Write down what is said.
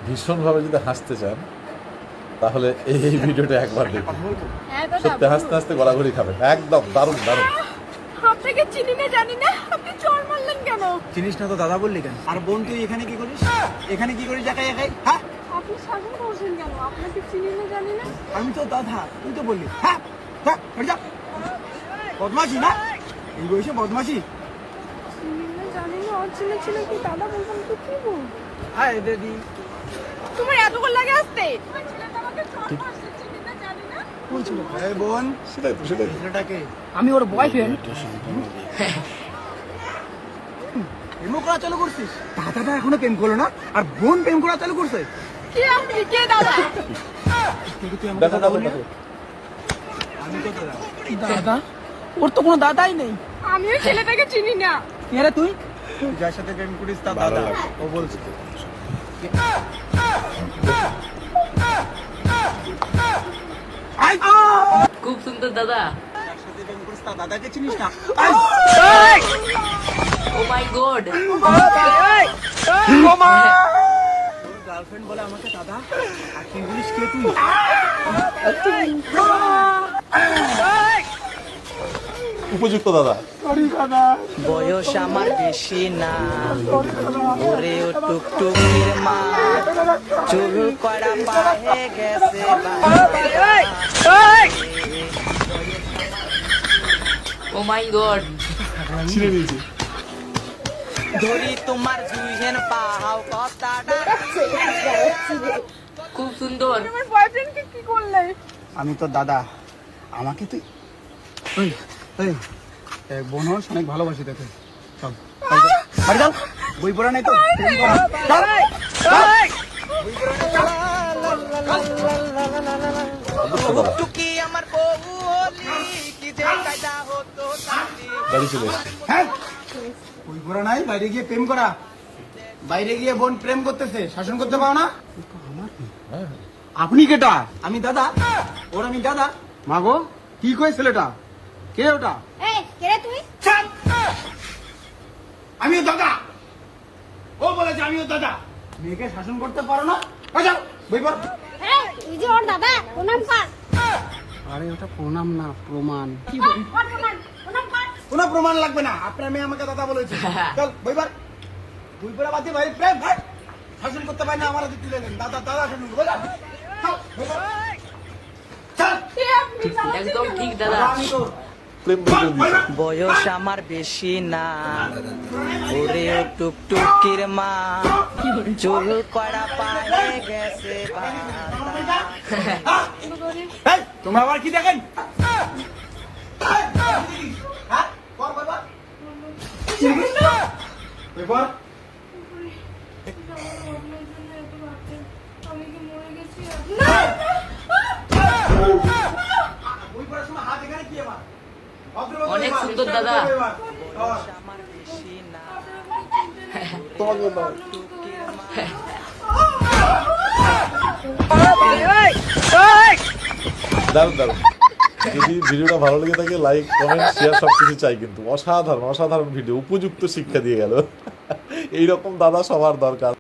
ভীষণভাবে যদি হাসতে চান তাহলে এই ভিডিওটা একবার দেখুন। সত্যি হাসতে হাসতে গড়াগড়ি খাবেন, একদম দারুণ দারুণ। আপনাকে চিনি না জানি না, আপনি চড় মারলেন কেন? চিনিস না তো দাদা বললি কেন? আর বোন তুই এখানে কি করিস? এখানে কি করিস একাই একাই? হ্যাঁ, আপনি শাসন করছেন কেন? আপনাকে চিনি না জানি না। আমি তো দাদা, তুই তো বললি। হ্যাঁ হ্যাঁ, হয়ে যা। বদমাশি না, এই বয়সে বদমাশি। চিনি না জানি না, অচেনা ছিল কি দাদা বলবেন তো কি বল? হ্যাঁ দিদি, তোমার এতক্ষণ লাগে আসতে? ছেলেটা আমাকে চড় মারছে, চিনি না জানি না। কোন ছিল? এই বোন, সেটাই তো সেটাই তো। ছেলেটাকে আমি ওর বয়ফ্রেন্ড। প্রেম করা চালু করছিস? দাদাটা এখনো প্রেম করলো না, আর বোন প্রেম করা চালু করছে। কে আপনি? কে দাদা? কিন্তু তুই আমাকে দেখো দাদা দেখো বললি? দেখো। আমি তো দাদা। দাদা? ওর তো কোনো দাদাই নেই। আমি ওই ছেলেটাকে চিনি না। কে রে তুই? তুই যার সাথে প্রেম করিস তার ভালো দাদা, লাগে। ও বলছে। খুব সুন্দর দাদা। যার সাথে প্রেম করিস তার দাদাকে চিনিস না? ও মাই গড। তোর গার্লফ্রেন্ড বলে আমাকে দাদা, আর তুই বলিস কে তুই? উপযুক্ত দাদা। বয়স আমার বেশি না, ওরে ও টুকটুকির মা, চুল করা পায়ে গেছে ও মাই গড। ছিঁড়ে নিয়েছি। ধরি তোমার জুইহেন পাহাও কথাটা খুব সুন্দর। আমার বয়ফ্রেন্ডকে কি করলে? আমি তো দাদা, আমাকে তুই এই এই এই বোন হোস, অনেক ভালোবাসি তোকে। চল বাড়ি যাও, বই পড়া নাই তো? প্রেম করা। চল, টুকি আমার বউ হলি কি যে কায়দা হতো তালি। বাড়ি চলে এসছি। হ্যাঁ, বই পড়া নাই, বাইরে গিয়ে প্রেম করা। বাইরে গিয়ে বোন প্রেম করতেছে, শাসন করতে পারো না? হ্যাঁ আপনি কেটা? আমি দাদা, ওর আমি দাদা। মাগো, কি কই ছেলেটা? কে ওটা? এই কে রে তুই? আমিও দাদা। ও বলেছে আমিও দাদা। মেয়েকে শাসন করতে পারো না? যাও, বই পড়। এই তুই যে ওর দাদা, প্রণাম কর। আরে ওটা প্রণাম না, প্রমাণ। প্রণাম কর। কোনো প্রমাণ লাগবে না, আপনার মেয়ে আমাকে দাদা বলেছে। চল বই পড়। বই পড়া বাদ দিয়ে ভাই প্রেম ভাই শাসন করতে পারে না, আমার হাতে তুলে দেন। দাদা দাদা শাসন করবো। চল বই পড়। চল। কে আপনি? একদম ঠিক দাদা। আমি তো প্রেম করে দিয়েছি। বয়স আমার বেশি না, ওরে ও টুকটুকির মা, চুল করা পায়ে গেছে বাতা। এই, তোমরা আবার কি দেখেন? হ্যাঁ? পড়, বই পড়। বই পড়। বই পড়ার সময় হাত এখানে কি আমার? ভদ্রভাবে অনেক বই পড়, সুন্দর স্টাইল দাদা। করে বই পড়। আমার বেশি না, তোমাকে দাও। দারুণ দারুণ। যদি ভিডিওটা ভালো লেগে থাকে লাইক কমেন্ট শেয়ার সবকিছু চাই, কিন্তু অসাধারণ অসাধারণ ভিডিও, উপযুক্ত শিক্ষা দিয়ে গেল। এইরকম দাদা সবার দরকার।